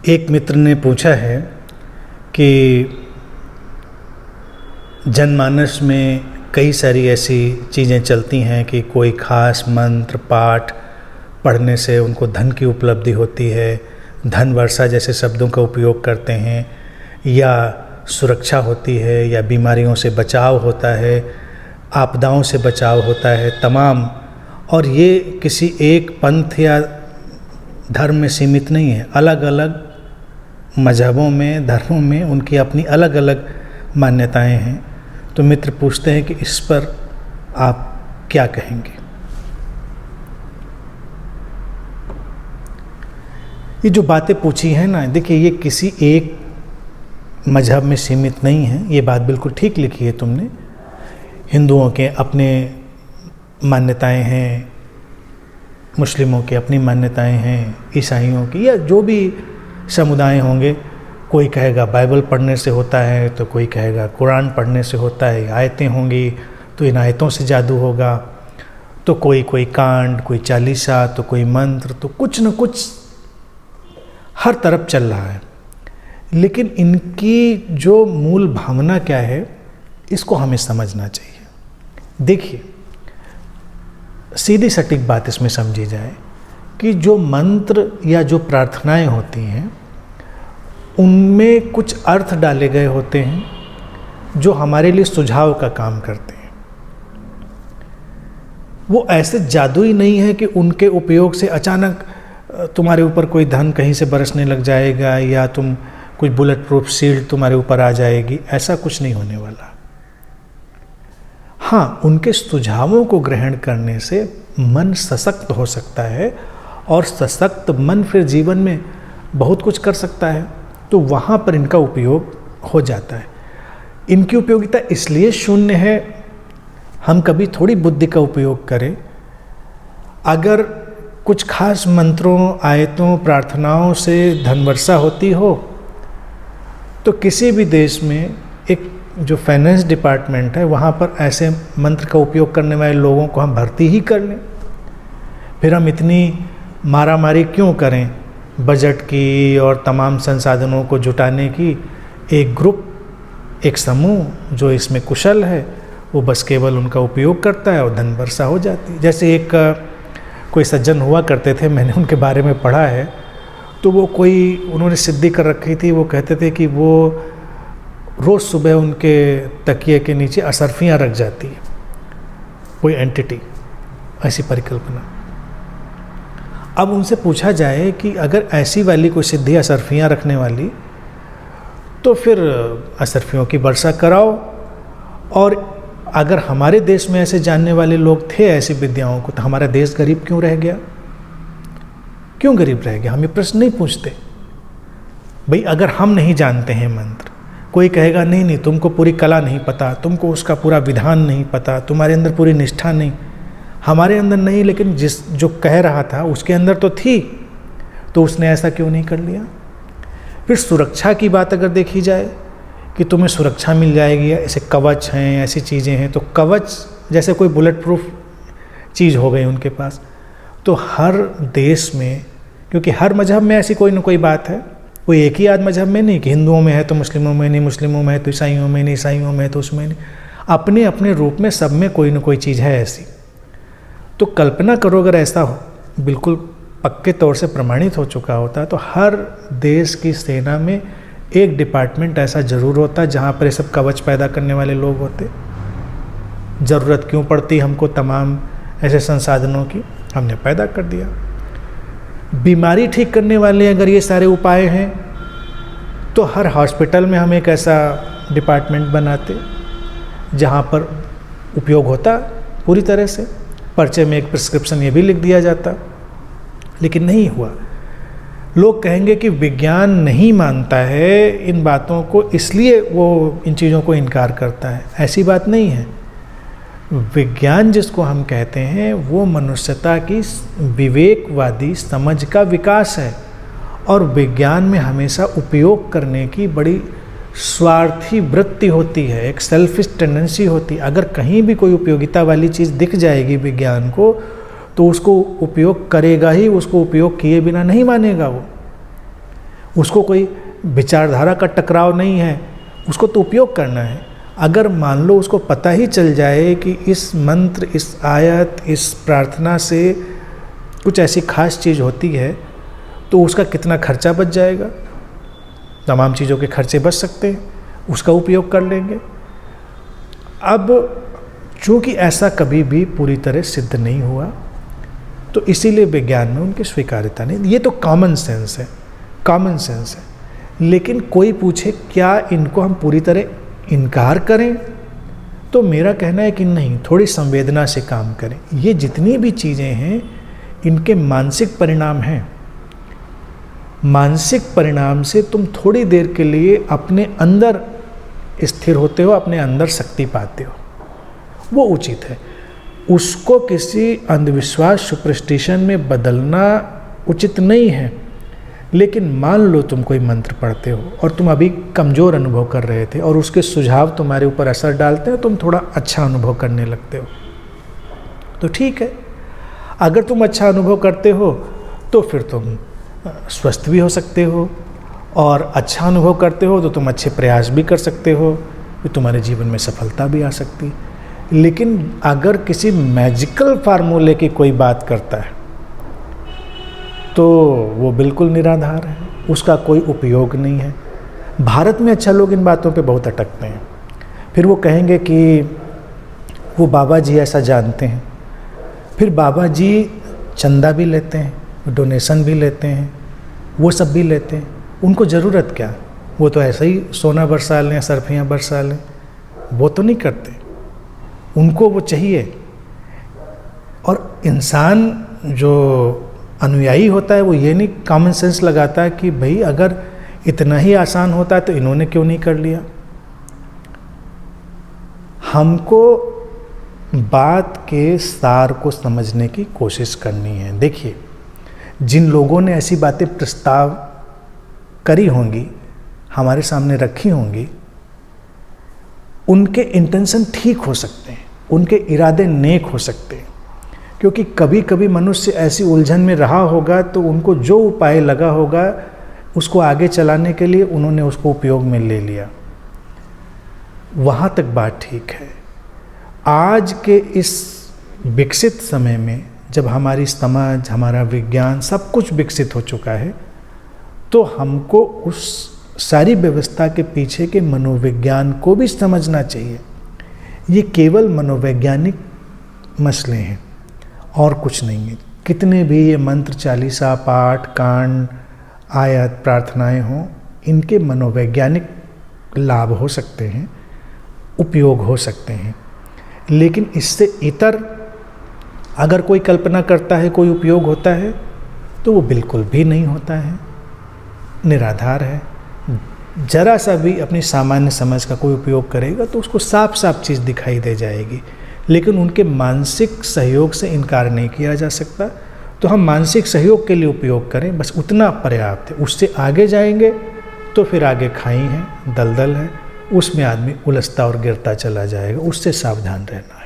एक मित्र ने पूछा है कि जनमानस में कई सारी ऐसी चीज़ें चलती हैं कि कोई ख़ास मंत्र पाठ पढ़ने से उनको धन की उपलब्धि होती है, धन वर्षा जैसे शब्दों का उपयोग करते हैं, या सुरक्षा होती है, या बीमारियों से बचाव होता है, आपदाओं से बचाव होता है तमाम। और ये किसी एक पंथ या धर्म में सीमित नहीं है, अलग अलग मज़हबों में, धर्मों में उनकी अपनी अलग अलग मान्यताएं हैं। तो मित्र पूछते हैं कि इस पर आप क्या कहेंगे। ये जो बातें पूछी हैं ना, देखिए ये किसी एक मज़हब में सीमित नहीं है, ये बात बिल्कुल ठीक लिखी है तुमने। हिंदुओं के अपने मान्यताएं हैं, मुस्लिमों की अपनी मान्यताएं हैं, ईसाइयों की या जो भी समुदाय होंगे। कोई कहेगा बाइबल पढ़ने से होता है, तो कोई कहेगा कुरान पढ़ने से होता है, आयतें होंगी तो इन आयतों से जादू होगा, तो कोई कांड, कोई चालीसा, तो कोई मंत्र, तो कुछ न कुछ हर तरफ चल रहा है। लेकिन इनकी जो मूल भावना क्या है, इसको हमें समझना चाहिए। देखिए, सीधी सटीक बात इसमें समझी जाए कि जो मंत्र या जो प्रार्थनाएं होती हैं उनमें कुछ अर्थ डाले गए होते हैं जो हमारे लिए सुझाव का काम करते हैं। वो ऐसे जादुई नहीं है कि उनके उपयोग से अचानक तुम्हारे ऊपर कोई धन कहीं से बरसने लग जाएगा या तुम कोई बुलेट प्रूफ शील्ड तुम्हारे ऊपर आ जाएगी, ऐसा कुछ नहीं होने वाला। हाँ, उनके सुझावों को ग्रहण करने से मन सशक्त हो सकता है और सशक्त मन फिर जीवन में बहुत कुछ कर सकता है, तो वहाँ पर इनका उपयोग हो जाता है। इनकी उपयोगिता इसलिए शून्य है, हम कभी थोड़ी बुद्धि का उपयोग करें। अगर कुछ खास मंत्रों, आयतों, प्रार्थनाओं से धनवर्षा होती हो तो किसी भी देश में एक जो फाइनेंस डिपार्टमेंट है वहाँ पर ऐसे मंत्र का उपयोग करने वाले लोगों को हम भर्ती ही कर लें। फिर हम इतनी मारामारी क्यों करें बजट की और तमाम संसाधनों को जुटाने की। एक ग्रुप, एक समूह जो इसमें कुशल है, वो बस केवल उनका उपयोग करता है और धन वर्षा हो जाती है। जैसे एक कोई सज्जन हुआ करते थे, मैंने उनके बारे में पढ़ा है, तो वो उन्होंने सिद्धि कर रखी थी। वो कहते थे कि वो रोज़ सुबह उनके तकिए के नीचे असरफियाँ रख जाती है, कोई एंटिटी, ऐसी परिकल्पना। अब उनसे पूछा जाए कि अगर ऐसी वाली कोई सिद्धि असरफियाँ रखने वाली, तो फिर असरफियों की वर्षा कराओ। और अगर हमारे देश में ऐसे जानने वाले लोग थे ऐसी विद्याओं को, तो हमारा देश गरीब क्यों रह गया? क्यों गरीब रह गया? हम ये प्रश्न नहीं पूछते। भाई, अगर हम नहीं जानते हैं मंत्र, कोई कहेगा नहीं तुमको पूरी कला नहीं पता, तुमको उसका पूरा विधान नहीं पता, तुम्हारे अंदर पूरी निष्ठा नहीं। हमारे अंदर नहीं, लेकिन जो कह रहा था उसके अंदर तो थी, तो उसने ऐसा क्यों नहीं कर लिया? फिर सुरक्षा की बात अगर देखी जाए कि तुम्हें सुरक्षा मिल जाएगी, ऐसे कवच हैं, ऐसी चीज़ें हैं, तो कवच जैसे कोई बुलेट प्रूफ चीज़ हो गई उनके पास। तो हर देश में, क्योंकि हर मजहब में ऐसी कोई ना कोई बात है, कोई एक ही आध मजहब में नहीं कि हिंदुओं में है तो मुस्लिमों में नहीं, मुस्लिमों में है तो ईसाइयों में नहीं, ईसाइयों में है तो उसमें नहीं। अपने अपने रूप में सब में कोई ना कोई चीज़ है ऐसी। तो कल्पना करो अगर ऐसा हो, बिल्कुल पक्के तौर से प्रमाणित हो चुका होता, तो हर देश की सेना में एक डिपार्टमेंट ऐसा ज़रूर होता जहाँ पर ये सब कवच पैदा करने वाले लोग होते। ज़रूरत क्यों पड़ती हमको तमाम ऐसे संसाधनों की? हमने पैदा कर दिया। बीमारी ठीक करने वाले अगर ये सारे उपाय हैं, तो हर हॉस्पिटल में हम एक ऐसा डिपार्टमेंट बनाते जहाँ पर उपयोग होता पूरी तरह से। पर्चे में एक प्रिस्क्रिप्शन ये भी लिख दिया जाता, लेकिन नहीं हुआ। लोग कहेंगे कि विज्ञान नहीं मानता है इन बातों को, इसलिए वो इन चीज़ों को इनकार करता है। ऐसी बात नहीं है। विज्ञान जिसको हम कहते हैं वो मनुष्यता की विवेकवादी समझ का विकास है, और विज्ञान में हमेशा उपयोग करने की बड़ी स्वार्थी वृत्ति होती है, एक सेल्फिश टेंडेंसी होती है। अगर कहीं भी कोई उपयोगिता वाली चीज़ दिख जाएगी विज्ञान को, तो उसको उपयोग करेगा ही, उसको उपयोग किए बिना नहीं मानेगा। उसको कोई विचारधारा का टकराव नहीं है, उसको तो उपयोग करना है। अगर मान लो उसको पता ही चल जाए कि इस मंत्र, इस आयत, इस प्रार्थना से कुछ ऐसी खास चीज़ होती है, तो उसका कितना खर्चा बच जाएगा, तमाम चीज़ों के खर्चे बच सकते हैं, उसका उपयोग कर लेंगे। अब चूँकि ऐसा कभी भी पूरी तरह सिद्ध नहीं हुआ, तो इसीलिए विज्ञान में उनकी स्वीकार्यता नहीं। ये तो कॉमन सेंस है, कॉमन सेंस है। लेकिन कोई पूछे क्या इनको हम पूरी तरह इनकार करें, तो मेरा कहना है कि नहीं, थोड़ी संवेदना से काम करें। ये जितनी भी चीज़ें हैं इनके मानसिक परिणाम हैं। मानसिक परिणाम से तुम थोड़ी देर के लिए अपने अंदर स्थिर होते हो, अपने अंदर शक्ति पाते हो, वो उचित है। उसको किसी अंधविश्वास, सुपरस्टिशन में बदलना उचित नहीं है। लेकिन मान लो तुम कोई मंत्र पढ़ते हो और तुम अभी कमज़ोर अनुभव कर रहे थे और उसके सुझाव तुम्हारे ऊपर असर डालते हैं, तुम थोड़ा अच्छा अनुभव करने लगते हो, तो ठीक है। अगर तुम अच्छा अनुभव करते हो तो फिर तुम स्वस्थ भी हो सकते हो, और अच्छा अनुभव करते हो तो तुम अच्छे प्रयास भी कर सकते हो, कि तुम्हारे जीवन में सफलता भी आ सकती। लेकिन अगर किसी मैजिकल फार्मूले की कोई बात करता है तो वो बिल्कुल निराधार है, उसका कोई उपयोग नहीं है। भारत में अच्छा लोग इन बातों पे बहुत अटकते हैं, फिर वो कहेंगे कि वो बाबा जी ऐसा जानते हैं। फिर बाबा जी चंदा भी लेते हैं, डोनेशन भी लेते हैं, वो सब भी लेते हैं। उनको ज़रूरत क्या, वो तो ऐसे ही सोना बरसा लें, सरफियाँ बरसा लें, वो तो नहीं करते, उनको वो चाहिए। और इंसान जो अनुयायी होता है वो ये नहीं कॉमन सेंस लगाता है कि भाई अगर इतना ही आसान होता है तो इन्होंने क्यों नहीं कर लिया। हमको बात के सार को समझने की कोशिश करनी है। देखिए, जिन लोगों ने ऐसी बातें प्रस्ताव करी होंगी, हमारे सामने रखी होंगी, उनके इंटेंशन ठीक हो सकते हैं, उनके इरादे नेक हो सकते हैं। क्योंकि कभी कभी मनुष्य ऐसी उलझन में रहा होगा तो उनको जो उपाय लगा होगा उसको आगे चलाने के लिए उन्होंने उसको उपयोग में ले लिया, वहाँ तक बात ठीक है। आज के इस विकसित समय में जब हमारी समझ, हमारा विज्ञान सब कुछ विकसित हो चुका है, तो हमको उस सारी व्यवस्था के पीछे के मनोविज्ञान को भी समझना चाहिए। ये केवल मनोवैज्ञानिक मसले हैं और कुछ नहीं है। कितने भी ये मंत्र, चालीसा, पाठ, कांड, आयत, प्रार्थनाएं हों, इनके मनोवैज्ञानिक लाभ हो सकते हैं, उपयोग हो सकते हैं। लेकिन इससे इतर अगर कोई कल्पना करता है कोई उपयोग होता है तो वो बिल्कुल भी नहीं होता है, निराधार है। जरा सा भी अपनी सामान्य समझ का कोई उपयोग करेगा तो उसको साफ साफ चीज़ दिखाई दे जाएगी। लेकिन उनके मानसिक सहयोग से इनकार नहीं किया जा सकता। तो हम मानसिक सहयोग के लिए उपयोग करें, बस उतना पर्याप्त है। उससे आगे जाएंगे तो फिर आगे खाई है, दलदल है, उसमें आदमी उलझता और गिरता चला जाएगा। उससे सावधान रहना है।